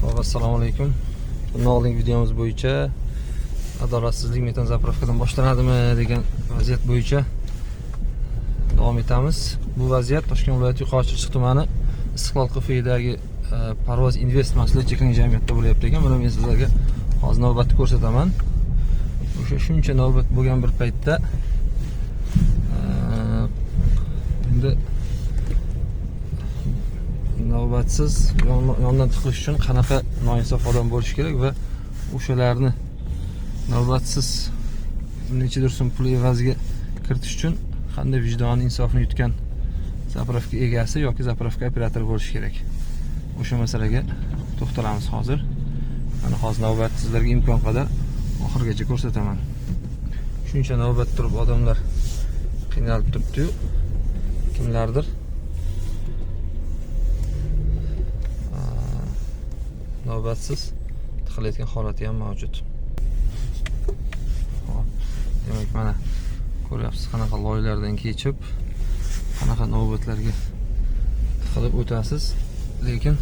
Assalomu alaykum. Bundan oldingi videomiz bo'yicha adolatsizlik metan zapravkadan boshlanadimi degan vaziyat bo'yicha davom etamiz. Bu vaziyat Toshkent viloyati Yuqori Chirchiq tumani Istiqlol QFIdagi Parvoz Invest mahsulot cheklangan jamiyatda bo'lyapti ekan. Buni men sizlarga hozir navbatni ko'rsataman. O'sha shuncha navbat bo'lgan bir paytda endi navbatsiz yondan tiqilish uchun qanaqa noinsof odam bo'lish kerak va o'shalarni navbatsiz nechidir so'm pul evaziga kiritish uchun qanday vijdon insofni yutgan zapravka egasi yoki zapravka operatori bo'lish kerak. O'sha masalaga to'xtalamiz hozir. Mana hozir navbat sizlarga imkon qadar oxirigacha ko'rsataman. Shuncha navbat turib odamlar qiynalib turibdi-yu, kimlardir navbatsiz tiqilayotgan holati ham mavjud. Demak, mana ko'ryapsiz qanaqa loylardan kechib, qanaqa navbatlarga tiqilib o'tasiz, lekin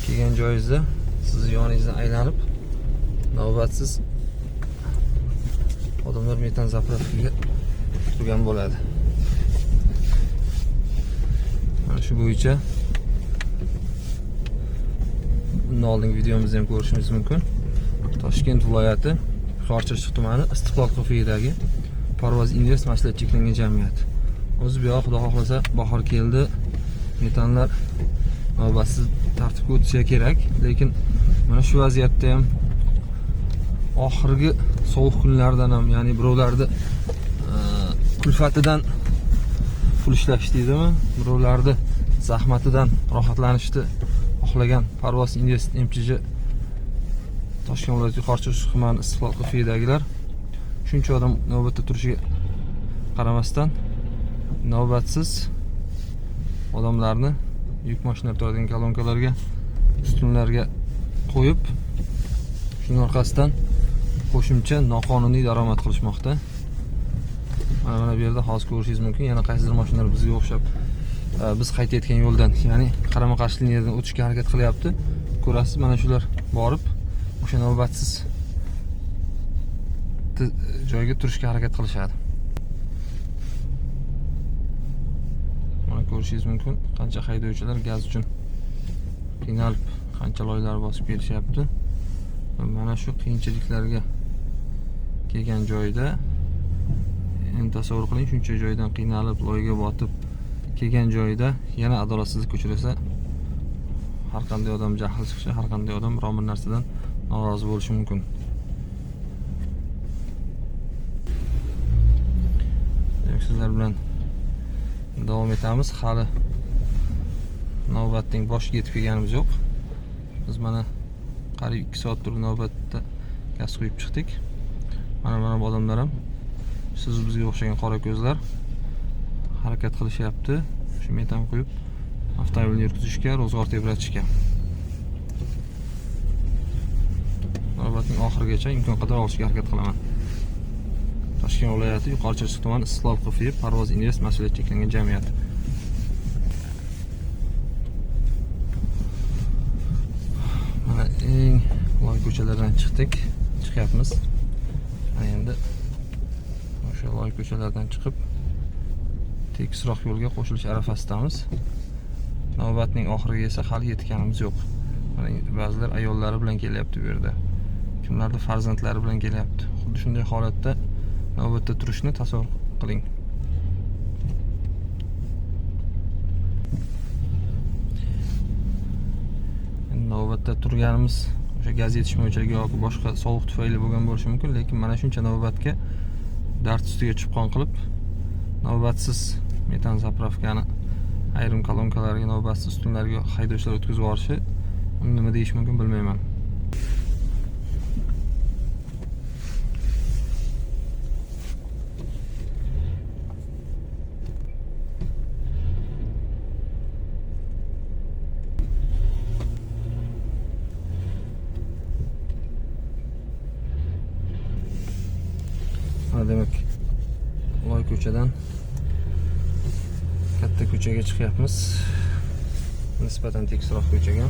kelgan joyingizda sizni yoningizdan aylanib navbatsiz odamlar metan zapravkaga turgan bo'ladi. Mana shu bo'yicha bundan oldingi videomizni ham ko'rishingiz mumkin. Toshkent viloyati Yuqori Chirchiq tumani Istiqlol QFIdagi Parvoz Invest mahsulot cheklangan jamiyat. O'zi bu yoq xudo xohlasa bahor keldi. Metanlar navbatsiz tartibga o'tishi kerak, lekin mana shu vaziyatda ham oxirgi sovuq kunlardan ham, ya'ni birovlarni kulfatidan pul ishlash deydimi, birovlarni zahmatidan rohatlanishni xohlagan Parvoz Invest MChJ Toshkent viloyati Yuqori Chirchiq tumani Istiqlol QFIdagilar shuncha odam navbatda turishiga qaramasdan navbatsiz odamlarni yuk mashinalar turadigan kolonkalarga, ustunlarga qo'yib, shuning orqasidan qo'shimcha noqonuniy daromad qilishmoqda. Mana bu yerda hozir ko'rishingiz mumkin, yana qaysidir mashinalar bizga o'xshab biz qaytayotgan yo'ldan, ya'ni qarama-qarshi liniyadan o'tishga harakat qilyapti. Ko'rasiz, mana shular borib o'sha navbatsiz joyga turishga harakat qilishadi. Mana ko'rishingiz mumkin, qancha haydovchilar gaz uchun qiynalib, qancha loylar bosib kelishyapti. Mana shu qiyinchiliklarga kelgan joyda endi tasavvur qiling, shuncha joydan qiynalib, loyga botib kelgan joyida yana adolatsizlik uchrasa, har qanday odam jahli chiqishi, har qanday odam biron bir narsadan norozi bo'lishi mumkin. Demak, sizlar bilan davom etamiz. Hali navbatning boshiga yetib kelganimiz yo'q. Biz mana qariyb 2 soat turib navbatda gaz qo'yib chiqdik. Mana bu odamlar ham siz bizga o'xshagan qora ko'zlar harakat qilishyapti. Shu metan qo'yib avtomobilni yurgizishga, ro'zg'or tebratishga. Navbatning oxirigacha imkon qadar olishga harakat qilaman. Toshkent viloyati Yuqori Chirchiq tumani Istiqlol QFI Parvoz Invest mahsulot cheklangan jamiyat. Mana eng loy ko'chalardan chiqyapmiz. Endi o'sha loy ko'chalardan chiqib tekisroq yo'lga qo'shilish arafasidamiz. Navbatning oxiriga esa hali yetganimiz yo'q. Mana ba'zilar ayollari bilan kelyapti bu yerda. Kimlardir farzandlari bilan kelyapti. Xuddi shunday holatda navbatda turishni tasavvur qiling. Navbatda turganimiz o'sha gaz yetishmovchiligi yoki boshqa sovuq tufayli bo'lgan bo'lishi mumkin, lekin mana shuncha navbatga dard ustiga chipqon qilib, navbatsiz metan zapravkani ayrim kolonkalarga, navbatsiz ustunlarga haydovchilar o'tkazib yuborishi, uni nima deyish mumkin bilmayman. Demak, loy ko'chadan katta ko'chaga chiqyapmiz. Nisbatan tekisroq ko'chaga.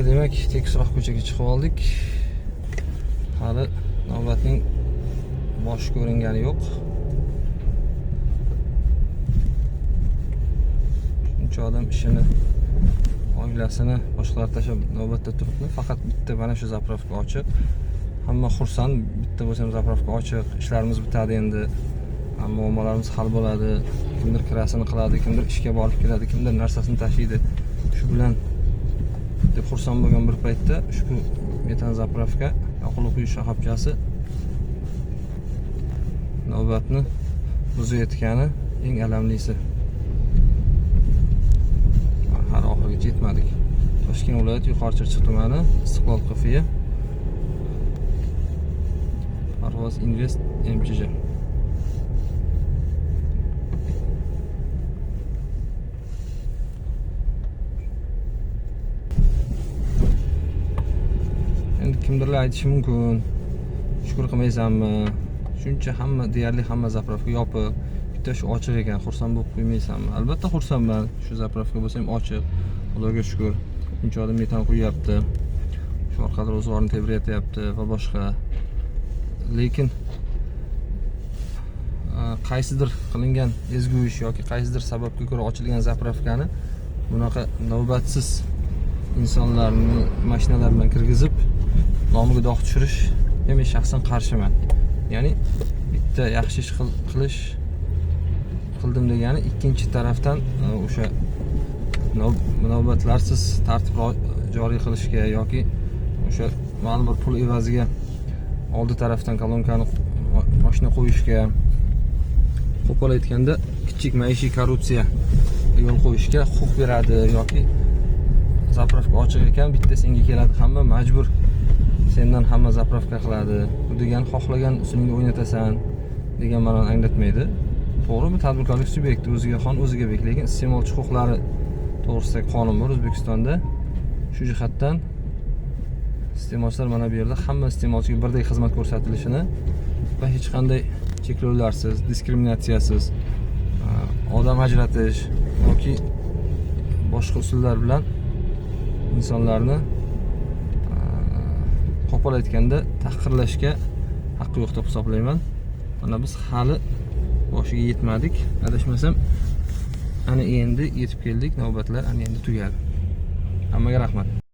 demak tekisroq ko'chaga chiqib oldik. Hali navbatning boshi ko'ringani yo'q. Shuncha odam ishini, oilasini boshqalar tashlab navbatda turibdi. Faqat bitta mana shu zapravka ochiq. Hamma xursand, bitta bo'lsa ham zapravka ochiq. Ishlarimiz bitadi endi. Muammolarimiz hal bo'ladi. Kimdir kirasini qiladi, kimdir ishga borib keladi, kimdir narsasini tashiydi. Shu bilan deb xursand bo'lgan bir paytda ushbu metan zapravka yoqilg'i quyish shoxobchasi navbatni buzayotgani eng alamlisi. Hali oxirigacha yetmadik. Toshkent viloyati Yuqori Chirchiq tumani Istiqlol Qofiya Parvoz Invest MCJ. Endi kimdirlar aytishi mumkin, shukur qilmaysanmi? Shuncha deyarli hamma zapravka yopiq, bitta shu ochiq ekan, xursand bo'lib qo'ymaysanmi? Albatta xursandman. Shu zapravka bo'lsa ham ochiq. Xudoga shukur. Shuncha odam metan quyyapti. Shu orqali ro'zg'orni tebratyapti va boshqa. Lekin qaysidir qilingan ezgu ish yoki qaysidir sababga ko'ra ochilgan zapravkani bunaqa navbatsiz insonlarni mashinalar bilan kirgizib nomiga dog' tushirish men shaxsan qarshiman. Ya'ni bitta yaxshi ish qildim degani ikkinchi tarafdan o'sha navbatlarsiz tartib joriy qilishga yoki o'sha ma'lum bir pul evaziga oldi tarafdan kolonkani mashina qo'yishga, qo'pol aytganda kichik maishiy korrupsiya yo'l qo'yishga huquq beradi yoki zapravka ochiq ekan, bitta senga keladi, hamma majbur sendan hamma zapravka qiladi. Bu degani xohlagan usulingga o'ynatasan degan ma'noni anglatmaydi. To'g'ri, tadbirkorlik subyekti o'ziga xon o'ziga bek, lekin iste'molchi huquqlari to'g'risidagi qonun bor O'zbekistonda. Shu jihatdan iste'molchilar mana bu yerda hamma iste'molchiga birdek xizmat ko'rsatilishini va hech qanday cheklovlarsiz, diskriminatsiyasiz, odam ajratish yoki boshqa usullar bilan insonlarni qo'pol aytganda tahqirlashga haqqi yo'q deb hisoblayman. Mana biz hali boshiga yetmadik. Adashmasam ana endi yetib keldik, navbatlar ana endi tugadi. Hammaga rahmat.